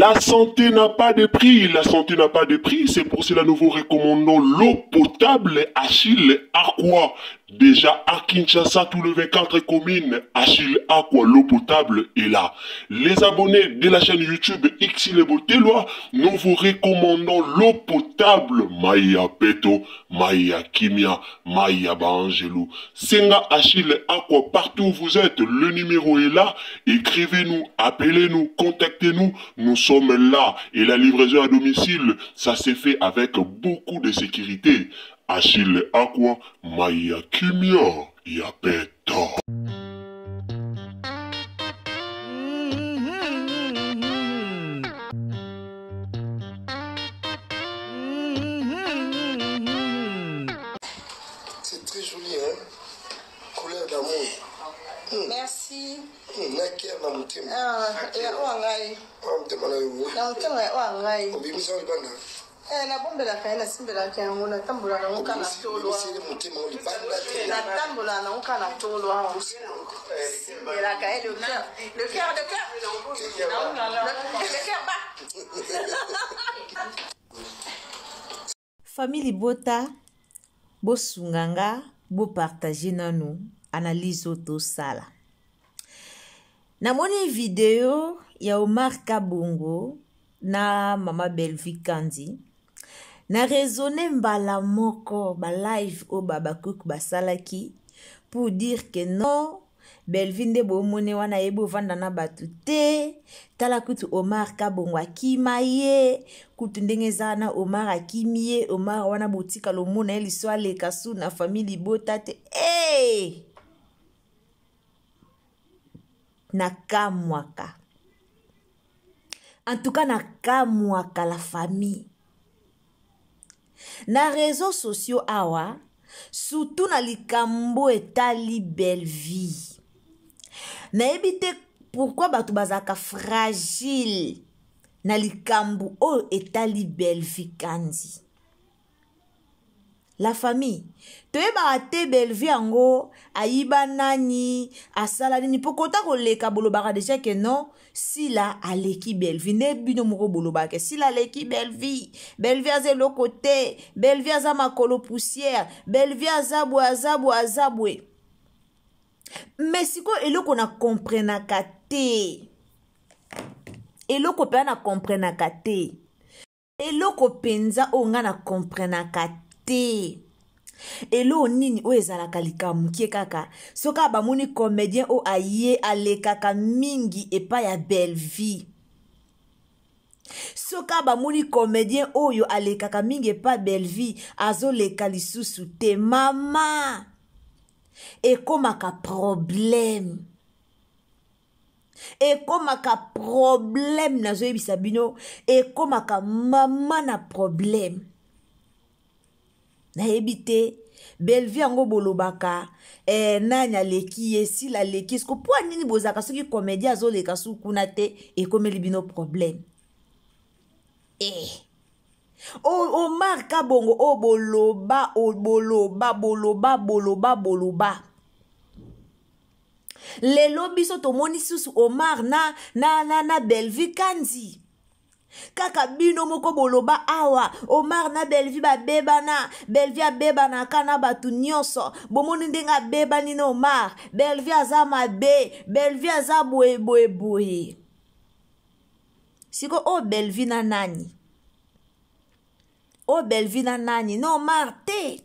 La santé n'a pas de prix, la santé n'a pas de prix, c'est pour cela nous vous recommandons l'eau potable Achille Aqua. Déjà à Kinshasa, tous les 24 communes, Achille Aqua, l'eau potable est là. Les abonnés de la chaîne YouTube Xile Botelwa, nous vous recommandons l'eau potable Maya Peto, Maya Kimia, Maya Bangelou. Senga Achille Aqua, partout où vous êtes, le numéro est là. Écrivez-nous, appelez-nous, contactez-nous, nous sommes là. Et la livraison à domicile, ça s'est fait avec beaucoup de sécurité. Achille Aqua, Maya Kimia, Yapeto. C'est très joli, hein? Couleur d'amour. Merci. Nakia na mutema. Ya wangai. Mutema na yo. Na mutema ya wangai. Obimisa libanda. Na bombela kaina simbela kaya ngona tambula na ngoka na tolo. Sile mutema libanda. Na tambula na ngoka na tolo. Simbela kaya le cœur. Le cœur. Le cœur bat. Famille Bota, bo sunganga, bo partager nanu analyse auto sala. Na moni video ya Omar Kabongo na Mama Belvi Kandi na raisonner mbala moko ba live o Babakuk basalaki pour dire que non Belvi nde bo mone wana yebo vanda na batute tala kutu Omar Kabongo akima ye kutu ndenge zana Omar akimie Omar wana botika lo mona eliso aleka su na famille Bota te nakamwaka. En tout cas, nakamwaka la famille. Na réseaux sociaux awa, surtout na likambo etali belle vie. Na ebite pourquoi batu bazaka fragile na likambo o etali belle vie kandi. La famille, toyeba te belvi ango ayiba nani asala nini pokota koleka bolobaka déjà que non si la aleki belvi ne bino moko bolobaka si la aleki belvi aze lo côté belvi aza makolo poussière belvi azabwe mais siko eloko na comprenaka te eloko pe na comprenaka te eloko penza onga na comprenaka elo nini o ezalaka likambo kie kaka soka bamoni comédien o aye alekaka mingi epa ya belle vie soka bamoni comédien oyo alekaka mingi epa belle vie azoleka lisusu te mama ekomaka problème nazoyebisa bino ekomaka mama na problème. Na ebite belvi ango bolobaka nanya leki esi la leki sko po nini bozaka soki comédien azoleka su kuna te ekomeli bino problème Omar Kabongo o boloba lelo biso tomoni susu Omar na belvi kandi kaka bino moko boloba awa Omar na belvi babebana belvi abebana kana batu nyonso bomoni ndenga bebani na Omar belvi aza mabe belvi aza boye siko o belvi na nani no Omar te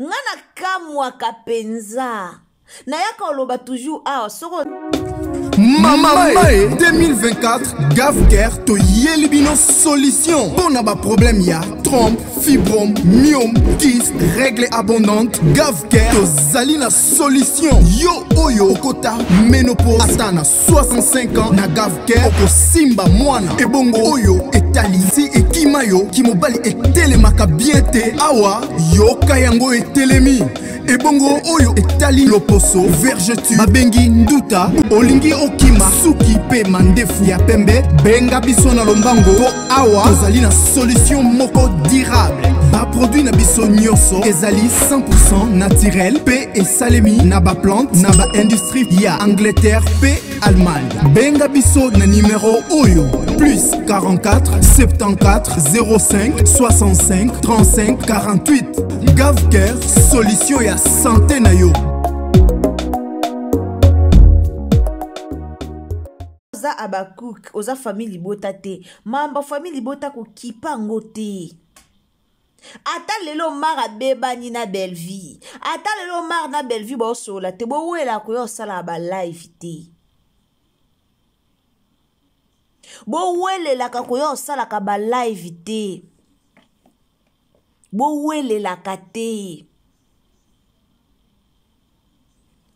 ngana kamwa kapenza na yaka oloba toujours awa soko Mama 2024 Gavker to Yelibino solution. Pour ba problème ya trompe, fibrome, myome, kyste, règle abondante. Gavker to Zalina solution. Yo oyo kota ménopause atana 65 ans na Gavker oko simba mwana. Ebongo oyo etali si ekimayo kimobali etelemaka biente awa yo kayango etelemi. Ebongo oyo etali loposo vergeture babengi nduta olingi okima suki pe mandefu ya pembe benga biso na lombango po awa tozali na solution moko durable ba produit na biso nyonso ezali 100% naturel pe esalemi na ba plante na ba industrie ya Angleterre pe Allemagne. Benga biso na numéro oyo plus 44 74 05 65 35 48. Gavker, solution ya santé na yo. Oza Abakouk, oza famille bota te. Mamba famille bota ko kipa ngote. Ata lelo mara beba ni na belle vie. Ata lelo mara na belle vie bo sola te bo wela ko yo sala ba live te. Bo wele la ka ko yo sala ka ba live te. Bo wele la ka te.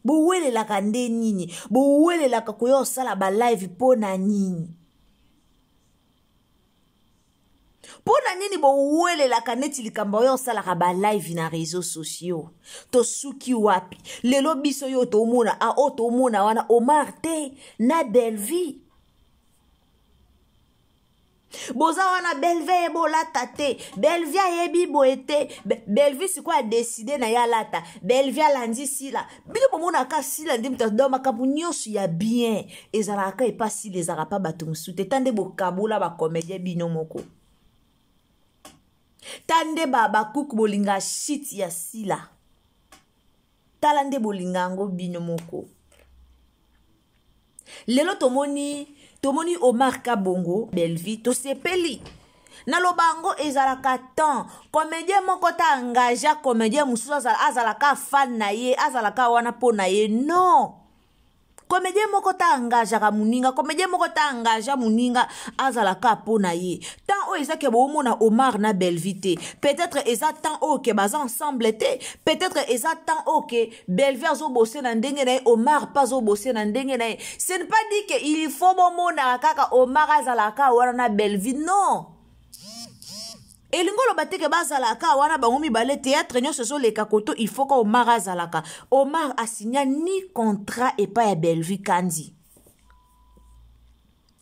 Bo wele la ka nde nini. Bo wele la ka ko yo sala ba live po na nini. Pona nini bo wele la kaneti likamba yo sala ka ba live na réseaux sociaux. To suki wapi. Lelo biso yo to mona a o to mona wana Omar te na belle vie. Boza wana belve ebo lata te. Belvia yebi boete. Belvi si kwa décidé na ya lata. Belvia landi sila. Bili po mona ka sila ndi mta doma kapu nyosu ya bien. Ezalaka e pas si les arapa batumsu. Te tande bo kabula ba komedie bino moko. Tande baba kuk bolinga shit ya sila. Talande bolinga ngo bino moko. Lelo tomoni Omar Kabongo Belvi to sepeli. Na lobango ezalaka tan. Comédien moko ta engagea comédien mususu azalaka fan na ye, azalaka wana po na ye. Non. Comédien moko ta engagea muninga, comédien moko ta engagea muninga azalaka po na ye. Tant o ezake bo mona Omar na Belvi te. Peut-être eza tant o ke baza ensemble te. Peut-être eza tant o ke Belvi azo bosse na ndenge na ye, Omar pas zo bosse na ndenge na ye. Ce n'est pas dit que il faut bo mona kaka Omar azalaka wana na Belvi, non. Elingolo bateke bazalaka wana bango mibale théâtre nyo seso leka koto il faut que Omar azalaka. Omar a signé ni contrat et pas Belvi Kandi.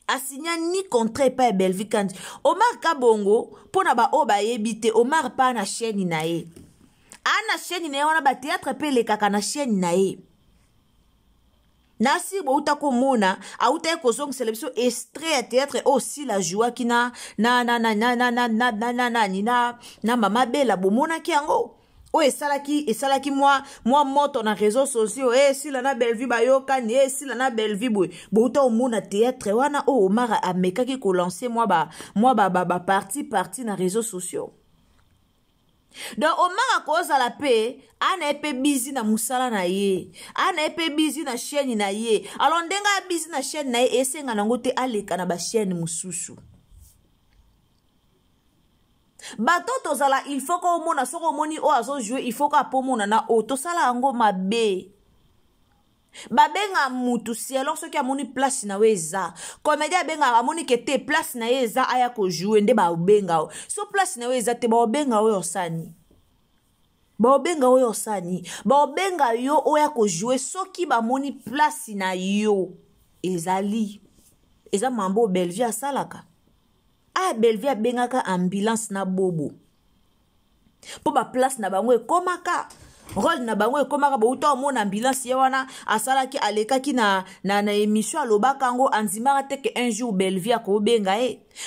A signé ni contrat et pas Belvi Kandi. Omar Kabongo pona ba oba yebite Omar pa na chaîne na ye. Ana chaîne na ye wana ba théâtre pe leka kana chaîne na ye. Nasi bo utako mona auta ekozong sélection extrait théâtre aussi la joie qui na mama bela bo mona ki yango o esalaki moi moto na réseaux sociaux si la na Belvi ba yokani si la na Belvi bo uta mona théâtre wana o Omar amekaki ko lancer moi ba parti na réseaux sociaux. Donc Omar akoza la paix, ana epe busy na musala na ye, ana epe busy na chaîne na ye. Alors ndenga busy na chaîne na ye esenga nango te aleka na ba chaîne mususu. Bato tozala il faut ko mona soko moni o azo jouer, il faut ka po mona na o to sala ngo mabe. Babenga mutu si alors ceux qui a moni place na weza. Comédien benga amoni ke te place na weza aya ko jouer nde ba benga o. So place na weza te ba benga o yosani. Ba benga o yosani. Ba benga yo oya ko jouer soki ba moni place na yo. Ezali. Eza mambo Belvia salaka. A Belvia benga ka ambulance na bobo. Po ba place na bango ekomaka. Rôle na bango ekomaka bo uta mona ambulance wana asalaki alekaki na émission alobaka ngo anzimaka te ke un jour Belvia ko benga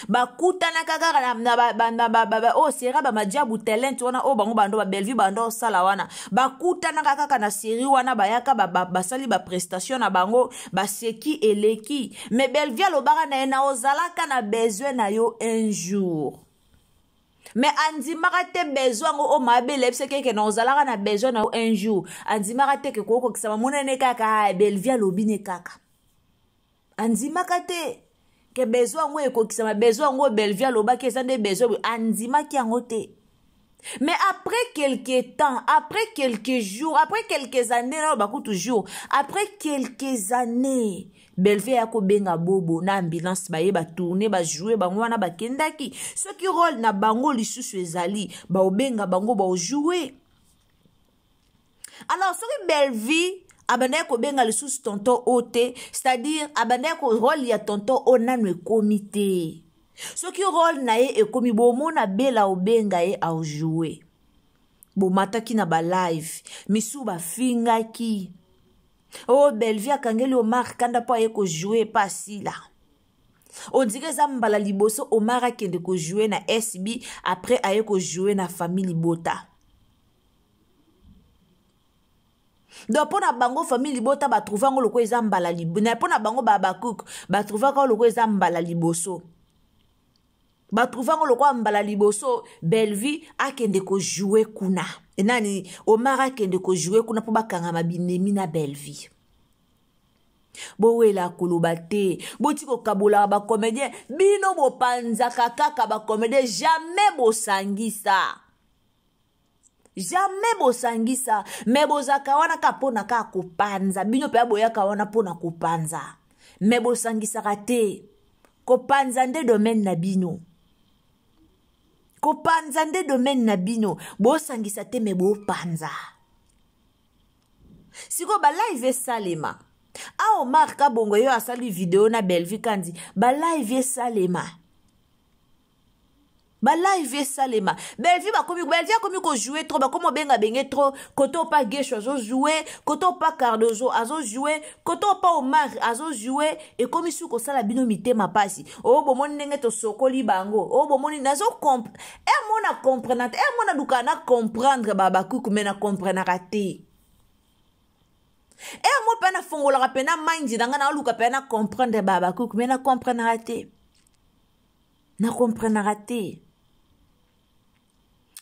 bakutana kaka na o sera ba majabu talent wana o bango bando ba Belvi bando sala wana bakutana kaka na série wana bayaka basali ba prestation na bango baseki eleki mais Belvia lobaka na ozalaka na besoin na yo un jour. Mais andimaka te besoin o mabele pse ke na ozalaka na besoin na un jour andimaka te ke koko kisama monene kaka Belvia lobine kaka andimaka te ke besoin ngo eko kisama besoin ngo Belvia lobaki ezande besoin andimaki yango te. Mais après quelques temps, après quelques jours, après quelques années, après quelques années, Belvia ko benga bobo na ambulance ba ye ba tourner ba jouer bango wana ba kendaki ceux qui rôle na bango lisusu ezali ba obenga bango ba jouer. Alors ce Belvi abandé ko benga lisusu tonton ote, c'est-à-dire abandé ko rôle ya tonton onanwe comité. soki rôle na ye ekomi bomona bela obenga ye au jouer bomataki na ba live misu bafingaki oh Belleville akangeli Omar Kanda po aye ko jouer pasi la on dirait ça mbala liboso Omar akende ko jouer na SB après aye ko jouer na famille Libota. Donc pour na bango famille Libota ba trouver ngo loko eza mbala libo na pour na bango babakuk ba trouver ngo loko eza mbala liboso ba trouver ngo loko mbala liboso Belleville akende ko jouer kuna enani Omar akende ko jouer kuna po bakanga mabinemi na Belleville. Bowela koloba te botiko kabola ba comédien bino bopanza kaka ba comédien jamais bosangisa mais bozaka wana kapona ka kopanza bino pe boyaka wana pona kopanza mais bosangisa te kopanza nde domaine na bino bosangisa te me bopanza siko ba live salema a Omar Kabongo yo asali video na Belleville kandi ba live salema Belleville akomi ko jouer trop ba komo benga benge trop koto pa Gesho azo jouer koto pa Cardozo azo jouer koto pa Omar azo jouer et komi su ko sala bino mitema pasi o bomoni ndenge to sokoli bango o bomoni nazo mona comprendre mona dukana comprendre baba kuku mena comprendre raté mo pena fongola pena mind danga na luka pena comprendre baba kuku mena comprendre raté na comprendre raté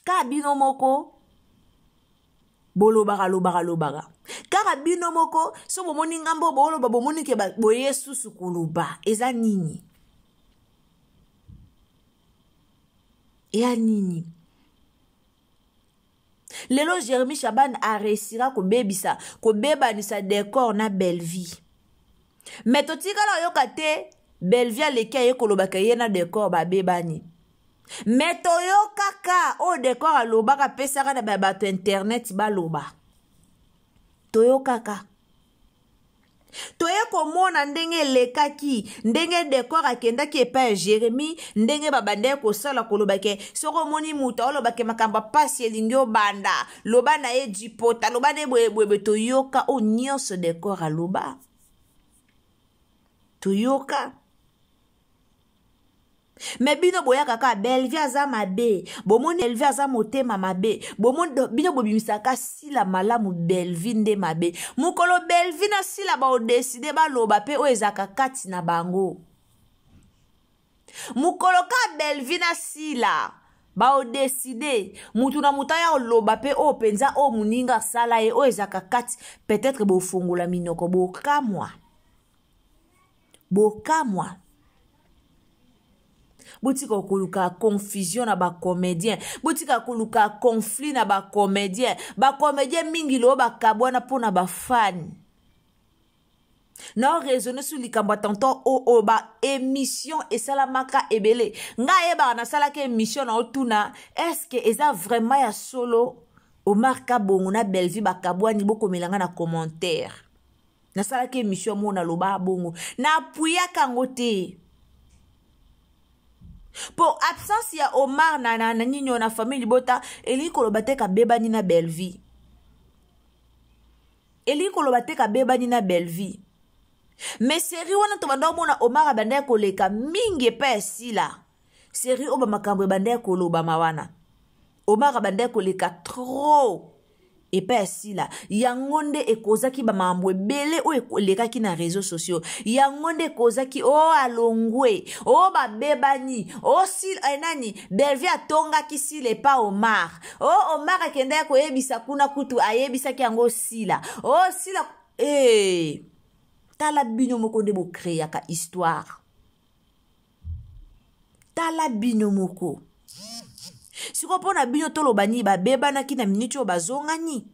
ka bino moko lobaka kaka bino moko so bomoni ngambo boloba bomoni ke boye susu kuluba eza nini lelo Jérémy Chaban a réussira ko bebanisa décor na Belleville mais totikala yoka te Belleville leki aye kolobaka ye na décor babebani mais toyo kaka o décor alobaka pesaka na bato internet baloba toyo kaka toye komona ndenge lekaki ndenge décor akendaki epa Jérémy ndenge babande kosala kolobake soko moni muta olobake makamba pasi elingi obanda loba na ye jipota loba ne bwebe toyoka o nyonso décor aloba toyoka mais bino boya kaka Belleville aza mabe bomoni Belleville aza motema mabe bomoni bino bobimisaka sila malamu Belleville nde mabe mukolo Belleville na sila ba odeside baloba pe o ezaka kati na bango mukolo ka Belleville na sila ba odeside mutu na mutaya oloba pe o penza o muninga sala e o ezaka kati peut-être bofungola minoko bokamwa botika koluka confusion na ba comédien botika koluka conflit na ba comédien mingi lo bakabwana pona ba fan na raisonner sur likambo tonton o ba émission et salamaka ebele nga yeba na sala ke émission na otuna est-ce que eza vraiment ya solo Omar Kabongo na Belleville bakabwani bokomelanga na commentaire na sala ke émission mona loba bongo na puya kangote. Pour absence ya Omar na ninyo na famille Libota eli kolobate ka bebani na Belleville. Mais série wana to banda mona Omar abanda koleka mingi pa sila. Série oba makambo banda koloba mawana. Omar abanda koleka trop. Et pas si là yangonde e kozaki ba mambo ebele o ekolekaki na réseaux sociaux yangonde kozaki o alongwe o ba bebani o sil enani Belleville atonga ki sile pa Omar o Omar akenda ko yebisa kuna kutu ayebisa ki yango sila o sila tala bino moko nde bo créer ka histoire tala bino moko. Siko pona bino tolo bani ba beba na kina minicho bazongani.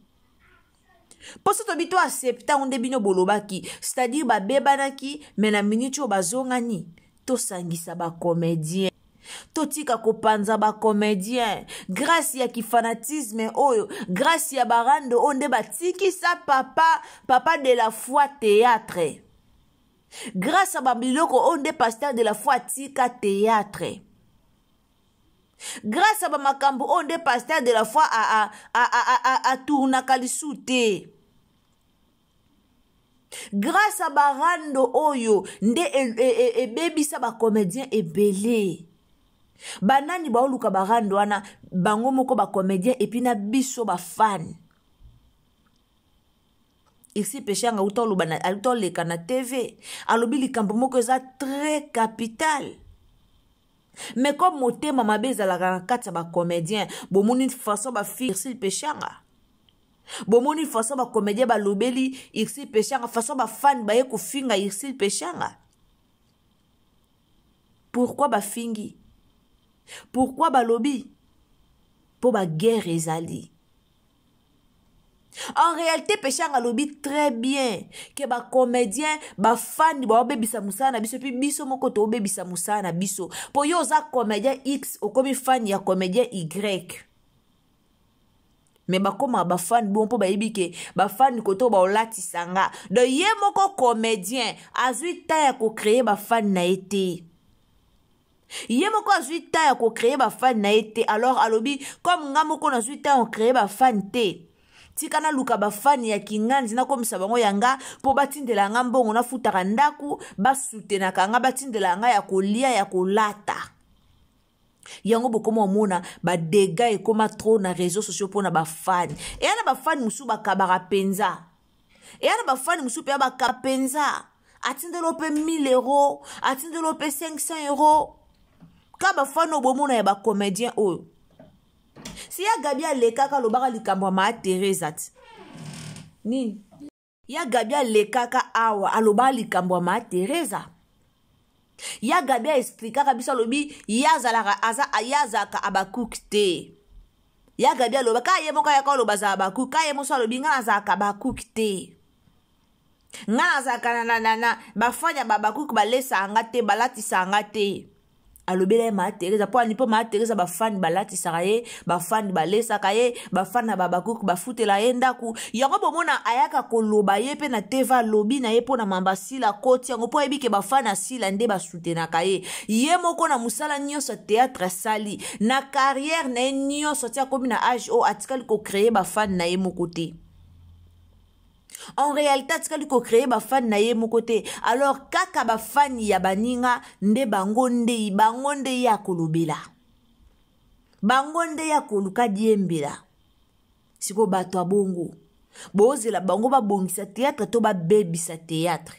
Poso to bito accepta onde bino bolobaki, c'est-à-dire ba beba na ki mena minicho bazongani. To sangisa ba comédien. To tika kopanza ba comédien. Grâce ya ki fanatisme oyo, grâce ya barando onde ba tiki sa papa de la foi théâtre. grâce à babiloko on des pasteurs de la foi tika théâtre. Grâce à bamakambo on des pasteurs de la foi à tourna kalisute. Grâce à barando oyo nde bebisa ba comédien ebele. Banani ba oluka barando wana bango moko ba comédien et puis na biso ba fan. Ici pechanga utolu bana altol le kana TV alobi likambo moko eza très capital. Mais comme motema mabeza la kati ba comédien bomoni façon ba fi ici pechanga. Bomoni façon ba comédien ba lobeli ici pechanga façon ba fan ba ye ko finga ici pechanga. Pourquoi ba fingi? Pourquoi ba lobby? Pour ba guerre ezali. En réalité, Pechanga lobby très bien que ba comédien, ba fan ba obebisa musana biso puis biso moko to obebisa musana biso. Pour yo za comédien X o comme fan ya comédien Y. Mais ba koma ba fan bon po ba yebike ba fan koto ba olati sanga. De ye moko comédien azui ta ya ko créer ba fan na été. Yé moko azui ta ya ko créer ba fan na été alors alobi comme nga moko na azui ta on créer ba fan té. Tikana luka ba fan ya kinganzi na komisa bango yanga po batindela nga mbongo na futaka ndaku basutenaka nga batindela nga ya kolia ya kolata. Yango bokoma omona ba dégâts ekoma trop na réseaux sociaux pona ba fan. Et yana ba fan musu ba kabara penza. Et yana ba fan musu pe ba kapenza. Atindelo pe 1000 €, atindelo pe 500 €. Kaba fano bomona ya ba comédien oyo. Si ya Gabia lekaka lobaka likambo ma Teresa ni ya Gabia lekaka awa aloba likambo ma Teresa. Ya Gabia expliquera bisa lobi yazalaka aza ayazaka abakukte. Ya Gabia lobaka ye moka ya ko lobaza abakuka ye moso lobi ngana zaka abakukte. Ngana zaka na bafanya babakuku balesa angate balati sangate. Alobela ma Teresa po ani po ma Teresa ba fan balati sakaye ba fan balesa kaye ba fan na babakuku ba futela yenda ku yango bomona ayaka koloba ye pe na teva lobi na ye po na mambasila koti yango po ebike ba fan asila nde ba sutena kaye ye moko na musala nyonso théâtre sali na carrière na nyonso tia komi na âge o atikali ko créer ba fan na ye moko te. En réalité, atikali ko créer ba fan na ye moko te. Alors kaka ba fan ya baninga nde bangonde ya kolobela. Bangonde ya koluka diembela. Siko bato abongo. Bozela bango ba bongisa théâtre to ba bebisa théâtre.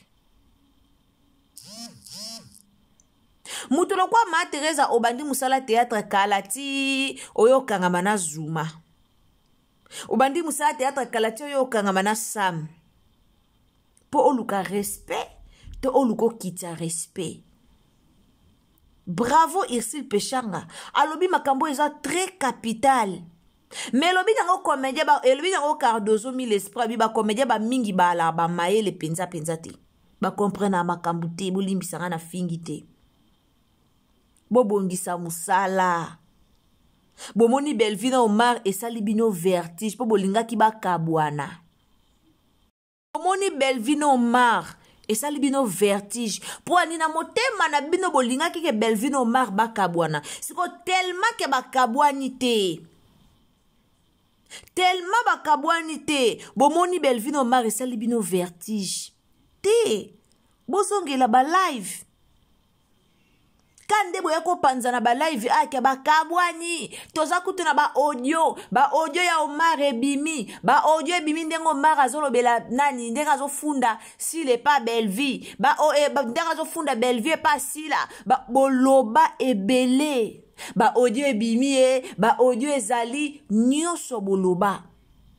Mutulo kwa ma Teresa obandi musala théâtre kalati oyo kangamana Zuma. Obandi musala théâtre kalati oyo kangamana Sam. Po oluka respect, to oluko kita respect. Bravo Irsil Pechanga. Alobi makambo eza très capital. Mais lobi nango comédien ba elobi nango Cardozo mille esprit ba comédien ba mingi ba la ba maele penza te. Ba comprendre makambo te bolimbisanga na fingi te. Bobongisa musala. Bomoni Belvina Omar et Salibino vertige po bolinga ki ba kabwana. Bomoni Belvina Omar et Salibino vertige po anina motema na bino bolinga ki ke Belvina Omar ba kabwana. Siko tellement ke ba kabwani te. Tellement ba kabwani te. Bomoni Belvina Omar et Salibino vertige. Te. Bosongela ba live. Kande boya ko panzana ba live ake ba kabwani toza kutuna ba audio ya Omar ebimi ba audio ebimi ndengo Omar azolobela nani ndenga azofunda s'il est pas belle vie ndenga azofunda belle vie pas sila ba boloba ebele ba audio ebimi ba audio ezali nyonso boloba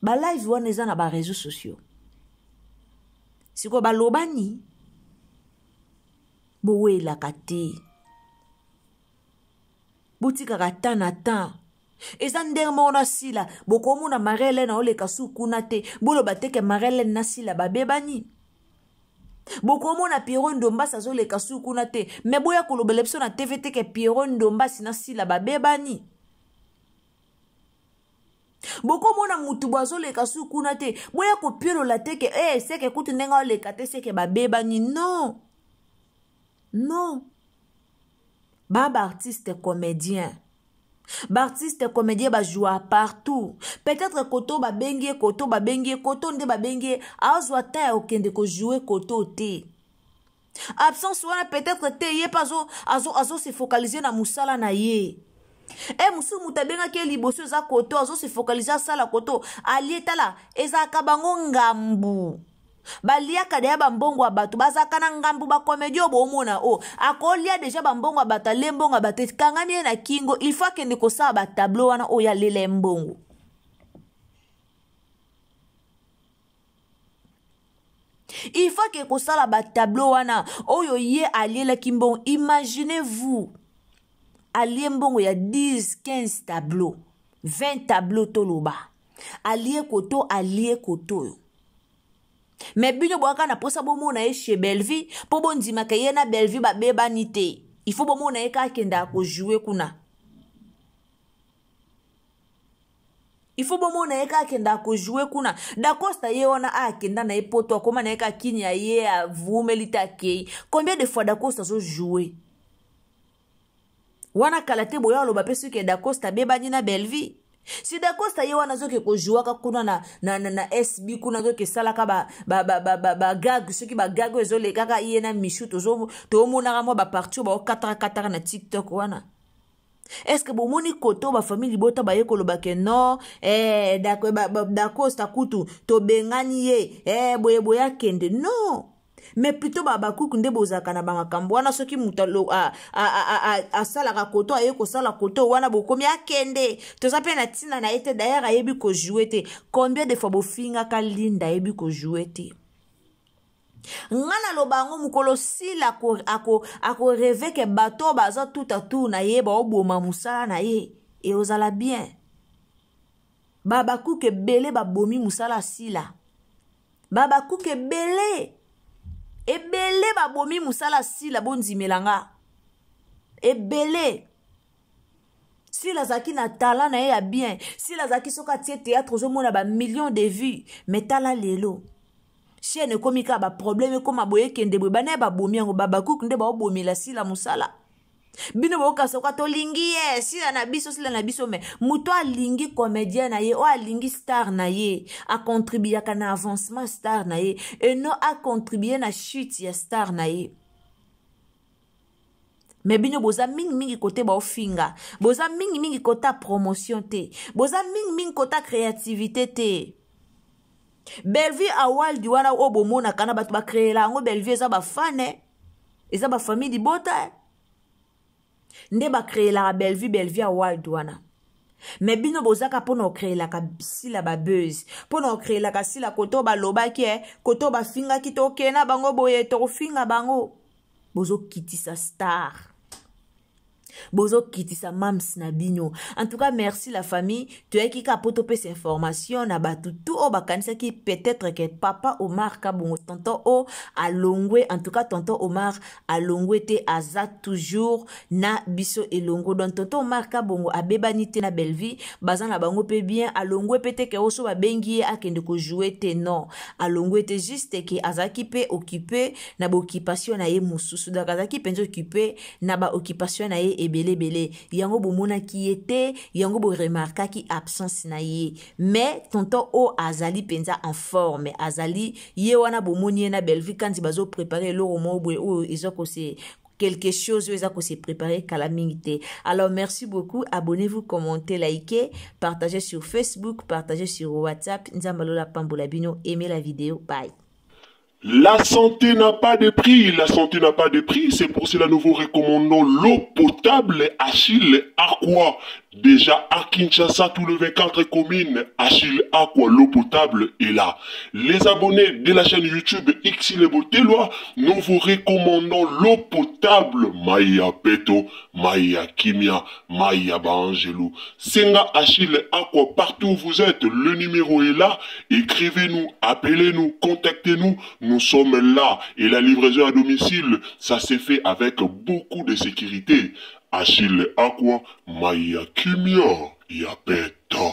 ba live wana eza na ba réseaux sociaux siko balobani bowela kate Boutika kata na tan. Eza ndenge mona sila. Bokomu na Marele na ole kasu kunate. Bolo bateke Marele na sila babebani. Bokomu na Pierrot Ndomba sa zole kasu kunate. Meboya kolobelepso na TVT ke Pierrot Ndomba sina sila babebani. Bokomu na mutubu azole kasu kunate. Boya ko piero la teke. Seke kutu nenga ole kate seke babebani. Non. Non. Baba artiste comédien. Artiste comédien ba jouer partout. Peut-être koto ba bengi koto nde ba bengi azwa ta okende ko jouer koto te. Absence wana peut-être te ye pas azo se focaliser na musala na ye. Musu mutabenga ke liboso za koto azo se focaliser sala koto alieta la eza kabango ngambu. Baliaka deya bambongo abatu bazaka na ngambu ba komedio bomona o akolia deja bambongo abata lembongo abate kangami na kingo il faut que ndeko sa ba tableau wana o ya lele mbongo. Il faut que ko sala ba tableau wana oyo ye aliela kimbon. Imaginez-vous alie mbongo ya 10 15 tableaux 20 tableaux toloba alie koto. Mais bino boaka na posa bomo na chez Belleville po bondima ka ye na Belleville ba beba nite. Il faut bomo na ka kenda ko jouer kuna. Il faut bomo na ka kenda ko jouer kuna. Da Costa ye wana akenda na epoto akoma na ka kinya ye a vumelita ke. Combien de fois Da Costa so jouer? Wana kalate boya lo ba pesu ke Da Costa beba ni na Belleville. Si Da Costa ye wana zo ke ko jouer ka kuna na SB kuna zo ke sala ka ba gag ceux qui ba gag zo le kaka ye na michu to mona ga mo ba partout ba 4 na TikTok wana. Est-ce que bon moni koto ba famille bota ba ye ko lo ba ke non Da Costa kutu to bengani ye boya kende non. Mais plutôt babakuku nde bozaka na bamakambo wana soki mutalo a sala ka koto aye ko sala koto wana bokomi akende toza pe na tina na ete d'ailleurs ayebi ko jouer te. Combien de fois bofinga ka linda ayebi ko jouer te. Ngana lo bango mukolo sila ako rêver ke bato baza tout à tout na ye ba oboma musala na ye et ozala bien. Babakuku bele babomi musala sila. Babakuku bele ebele babomi musala sila bonzimelanga. Ebele. Sila zaki na talent na ya bien. Sila zaki soka tie théâtre zo mona ba millions de vues. Mais tala lelo. Chaîne komika ba problème ko maboye kende bwe bana ba bomi yango babakuku nde ba obomi la sila musala. Bino boka soka to lingi sila na biso mais muto a lingi comédien na ye o a lingi star na ye a contribuer ka na avancement star na ye et non a contribuer na chute ya star na ye. Mais bino boza mingi côté ba ofinga, boza mingi côté promotion te, boza mingi côté créativité te. Belleville awal di wana obomona kana batu ba créer la ngo Belleville eza ba fane, eza ba famille di bota. Nde ba créer la Belleville awal di wana. Mais bino bozaka pono créer la sila ba buzz, pono créer la sila koto ba loba ki koto ba finga ki to kena bango boye to finga bango. Bozo kitisa star. Bozo kitisa mams na bino. En tout cas, merci la famille. Tu es qui capote ces informations na batu tout o bakanisa qui peut-être que papa Omar Kabongo tonton o a longwe. En tout cas, tonton Omar a longwe te aza toujours na biso et longo. Donc tonton Omar Kabongo a bebanite na Belleville. Bazan la bango pe bien a longwe pete ke oso ba bengi a kende ko jouer te non. A longwe te juste que azaki pe occupé na ba occupation na ye mususu. Donc azaki penzo occupé na ba occupation na ye belé yango bomona ki était yango bo remarka ki absence na ye mais tonton o azali penza en forme azali ye wana bomoni na Belleville quand bazo préparer le romo boy o ezoko c'est quelque chose ezako se préparer calamité. Alors merci beaucoup, abonnez-vous, commentez, likez, partagez sur Facebook, partagez sur WhatsApp. Nzambalola Pambola Bino, aimez la vidéo, bye. La santé n'a pas de prix, la santé n'a pas de prix, c'est pour cela nous vous recommandons l'eau potable Achille Aqua. Déjà à Kinshasa, tout le 24 communes, Achille Aqua, l'eau potable est là. Les abonnés de la chaîne YouTube Xile Boteloa, nous vous recommandons l'eau potable Maya Peto, Maya Kimia, Maya Bangelou. Senga Achille Aqua, partout où vous êtes, le numéro est là. Écrivez-nous, appelez-nous, contactez-nous. Nous sommes là et la livraison à domicile, ça s'est fait avec beaucoup de sécurité. Achille Aqua, Maya Kimia, Yapeto.